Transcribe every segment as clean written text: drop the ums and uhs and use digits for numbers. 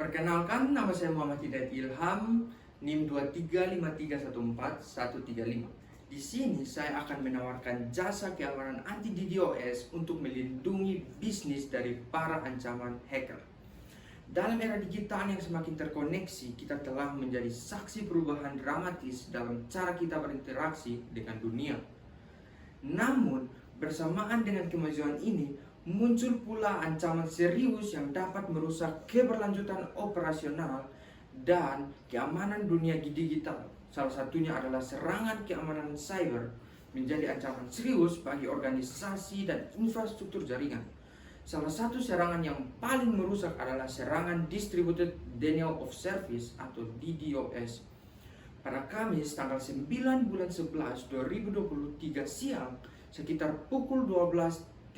Perkenalkan, nama saya Muhammad Hidayat Ilham, NIM 235314135. Di sini saya akan menawarkan jasa keamanan anti DDoS untuk melindungi bisnis dari para ancaman hacker. Dalam era digital yang semakin terkoneksi, kita telah menjadi saksi perubahan dramatis dalam cara kita berinteraksi dengan dunia. Namun, bersamaan dengan kemajuan ini, muncul pula ancaman serius yang dapat merusak keberlanjutan operasional dan keamanan dunia digital. Salah satunya adalah serangan keamanan cyber menjadi ancaman serius bagi organisasi dan infrastruktur jaringan. Salah satu serangan yang paling merusak adalah serangan Distributed Denial of Service atau DDoS. Pada Kamis tanggal 9 bulan 11 2023 siang sekitar pukul 12.30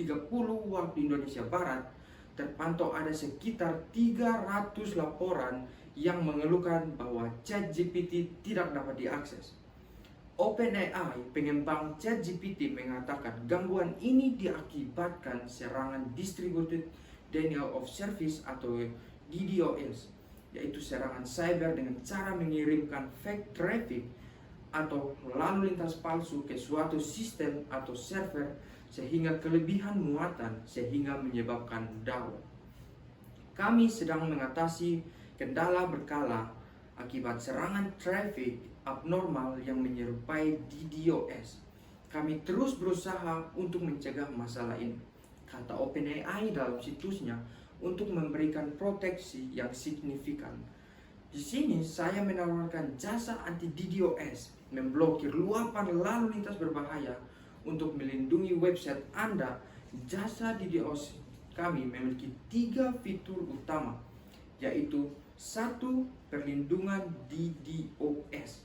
waktu Indonesia Barat, terpantau ada sekitar 300 laporan yang mengeluhkan bahwa ChatGPT tidak dapat diakses. OpenAI, pengembang ChatGPT, mengatakan gangguan ini diakibatkan serangan Distributed Denial of Service atau DDoS, yaitu serangan cyber dengan cara mengirimkan fake traffic atau lalu lintas palsu ke suatu sistem atau server sehingga kelebihan muatan sehingga menyebabkan down. Kami sedang mengatasi kendala berkala akibat serangan traffic abnormal yang menyerupai DDoS. Kami terus berusaha untuk mencegah masalah ini, kata OpenAI dalam situsnya, untuk memberikan proteksi yang signifikan. Di sini saya menawarkan jasa anti DDoS, memblokir luapan lalu lintas berbahaya untuk melindungi website Anda. Jasa DDoS kami memiliki 3 fitur utama, yaitu 1. Perlindungan DDoS.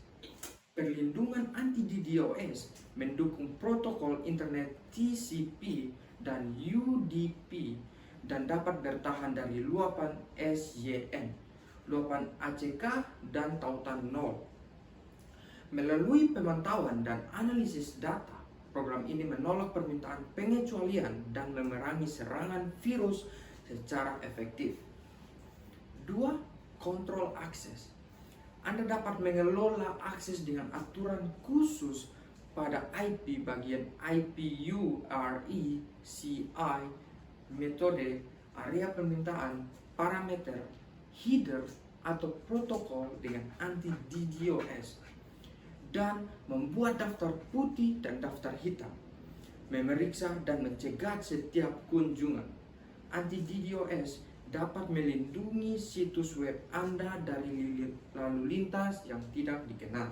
Perlindungan anti DDoS mendukung protokol internet TCP dan UDP dan dapat bertahan dari luapan SYN, luapan ACK, dan tautan nol. Melalui pemantauan dan analisis data, program ini menolak permintaan pengecualian dan memerangi serangan virus secara efektif. 2. Kontrol akses. Anda dapat mengelola akses dengan aturan khusus pada IP bagian IPURECI, metode, area permintaan, parameter, header, atau protokol dengan anti DDoS, dan membuat daftar putih dan daftar hitam, memeriksa dan mencegah setiap kunjungan. Anti DDoS dapat melindungi situs web Anda dari lalu lintas yang tidak dikenal.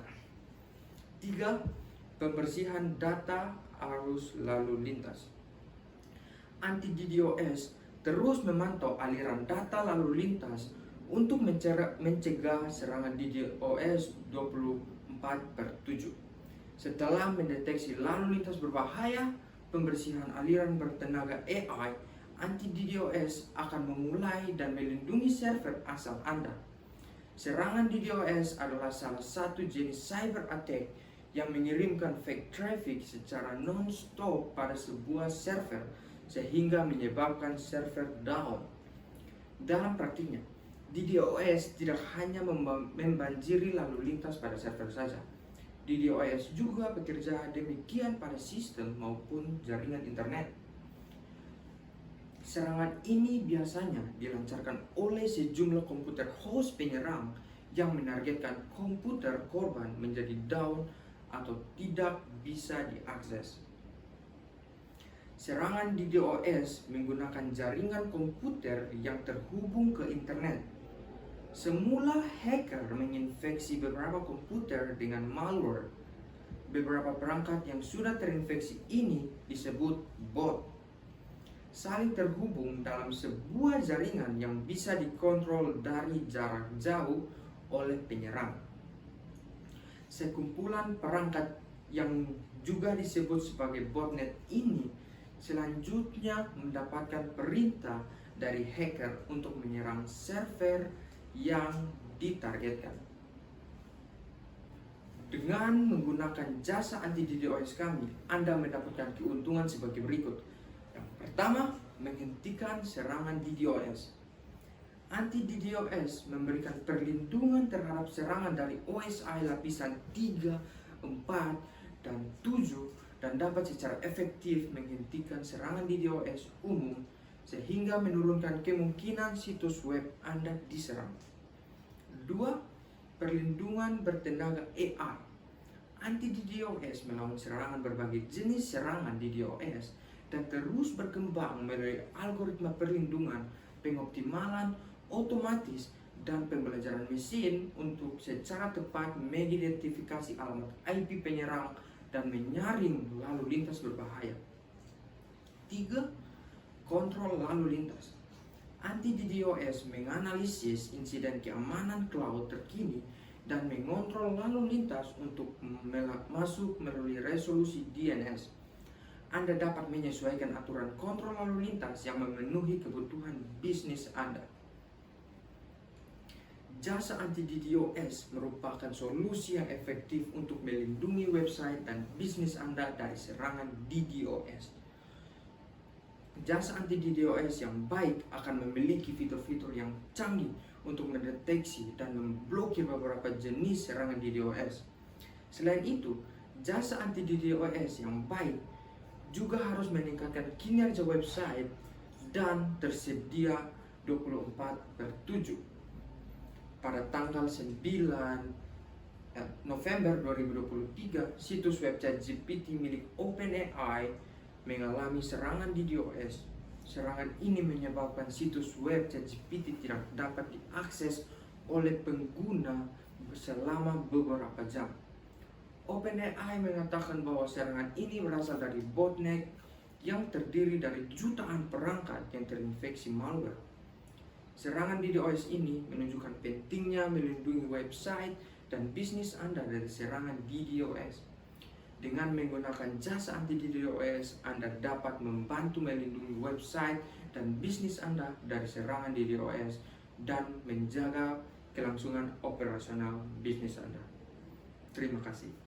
3. Pembersihan data arus lalu lintas. Anti DDoS terus memantau aliran data lalu lintas untuk mencegah serangan DDoS 24/7. Setelah mendeteksi lalu lintas berbahaya, pembersihan aliran bertenaga AI, anti DDoS akan memulai dan melindungi server asal Anda. Serangan DDoS adalah salah satu jenis cyber attack yang mengirimkan fake traffic secara non-stop pada sebuah server sehingga menyebabkan server down. Dalam praktiknya, DDoS tidak hanya membanjiri lalu lintas pada server saja. DDoS juga bekerja demikian pada sistem maupun jaringan internet. Serangan ini biasanya dilancarkan oleh sejumlah komputer host penyerang yang menargetkan komputer korban menjadi down atau tidak bisa diakses. Serangan DDoS menggunakan jaringan komputer yang terhubung ke internet. Semula hacker menginfeksi beberapa komputer dengan malware. Beberapa perangkat yang sudah terinfeksi ini disebut bot, saling terhubung dalam sebuah jaringan yang bisa dikontrol dari jarak jauh oleh penyerang. Sekumpulan perangkat yang juga disebut sebagai botnet ini selanjutnya mendapatkan perintah dari hacker untuk menyerang server yang ditargetkan. Dengan menggunakan jasa anti DDoS kami, Anda mendapatkan keuntungan sebagai berikut. Yang pertama, menghentikan serangan DDoS. Anti-DDoS memberikan perlindungan terhadap serangan dari OSI lapisan 3, 4, dan 7 dan dapat secara efektif menghentikan serangan DDoS umum sehingga menurunkan kemungkinan situs web Anda diserang. 2. Perlindungan bertenaga AI. Anti-DDoS melawan serangan berbagai jenis serangan DDoS dan terus berkembang melalui algoritma perlindungan, pengoptimalan otomatis, dan pembelajaran mesin untuk secara tepat mengidentifikasi alamat IP penyerang dan menyaring lalu lintas berbahaya. 3. Kontrol lalu lintas. Anti-DDoS menganalisis insiden keamanan cloud terkini dan mengontrol lalu lintas untuk masuk melalui resolusi DNS. Anda dapat menyesuaikan aturan kontrol lalu lintas yang memenuhi kebutuhan bisnis Anda. Jasa anti-DDoS merupakan solusi yang efektif untuk melindungi website dan bisnis Anda dari serangan DDoS. Jasa anti-DDoS yang baik akan memiliki fitur-fitur yang canggih untuk mendeteksi dan memblokir beberapa jenis serangan DDoS. Selain itu, jasa anti-DDoS yang baik juga harus meningkatkan kinerja website dan tersedia 24/7. Pada tanggal 9 November 2023, situs web ChatGPT milik OpenAI mengalami serangan DDoS. Serangan ini menyebabkan situs web ChatGPT tidak dapat diakses oleh pengguna selama beberapa jam. OpenAI mengatakan bahwa serangan ini berasal dari botnet yang terdiri dari jutaan perangkat yang terinfeksi malware. Serangan DDoS ini menunjukkan pentingnya melindungi website dan bisnis Anda dari serangan DDoS. Dengan menggunakan jasa anti-DDoS, Anda dapat membantu melindungi website dan bisnis Anda dari serangan DDoS dan menjaga kelangsungan operasional bisnis Anda. Terima kasih.